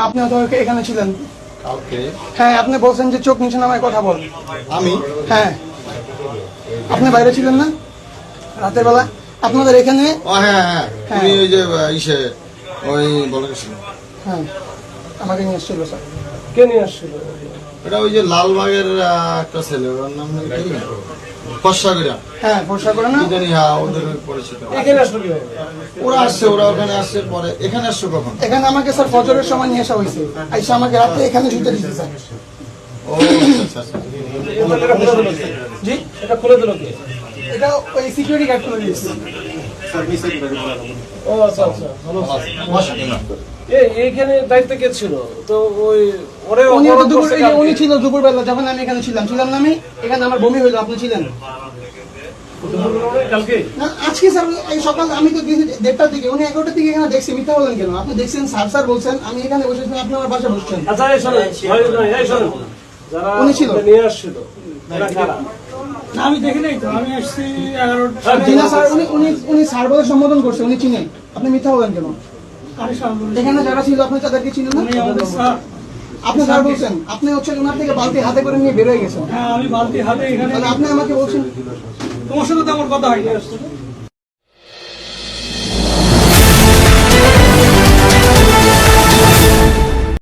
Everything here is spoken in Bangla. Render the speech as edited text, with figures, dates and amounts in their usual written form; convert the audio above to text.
আপনি তো এখানে ছিলেন কালকে হ্যাঁ আপনি বলছেন যে চোখ নিচে নামায় কথা বল আমি হ্যাঁ আপনি বাইরে ছিলেন না রাতের বেলা আপনাদের এখানে হ্যাঁ হ্যাঁ তুমি ওই যে ইসে ওই বলে হ্যাঁ আমাকে নিয়ে এসেছিল স্যার কে নিয়ে আসছিল? এটা ওই যে লালবাগের একটা ছেলে ওর নাম কি ফর্সাগিরা হ্যাঁ ভরসা করে না কি জানি হ্যাঁ ওদের পরিচিত এখানে আসলো কিভাবে? ওরা আসছে ওরা ওখানে আসছে পরে এখানে আসছো কখন এখানে আমাকে স্যার ফজরের সময় নিয়ে আসা হয়েছে আইসা আমাকে রাতে এখানে শুতে দিচ্ছে স্যার ও আচ্ছা আচ্ছা এটা খুলে দিল কে? জি এটা খুলে দিল কে? এটা ওই সিকিউরিটি গার্ড করে দিয়েছে ও আচ্ছা আচ্ছা ভালো। এইখানে দায়িত্ব কে ছিল? তো ওই ওরে উনি তো অপহরণ দুপুর করছে এই যে কালকে। উনি ছিল দুপুরবেলা যখন আমি এখানে ছিলাম না আমি এখানে আমার বমি হইলো আপনি ছিলেন কালকে না আজকে স্যার এই সকাল আমি তো গেছি 1:30টার দিকে উনি 11টার দিকে এখানে দেখছি মিথ্যা বলেন কেন আপনি দেখছেন স্যার বলছেন আমি এখানে বসেছিলাম আপনি আমার পাশে বসছেন আচ্ছা এই শোনেন এই শোনেন যারা উনি ছিল। ওকে নিয়ে আসছিল এরা কারা? না আমি দেখি নাই তো, আমি আসছি 11টা। হ্যাঁ, জিনা স্যার উনি স্যার বলে সম্বোধন করছে উনি চিনেন আপনি মিথ্যা বলেন কেন আমি সামনে বলেছি। এখানে যারা ছিল আপনি তাদেরকে চিনেন না উনি আমাদের স্যার। আপনি স্যার বলছেন আপনি হচ্ছে ওনার থেকে বালতি হাতে করে নিয়ে বের হয়ে গেছেন হ্যাঁ আমি বালতি হাতে এখানে, তাহলে আপনি আমাকে বলছেন তোমার সাথে তো আমার কথা হয়নি।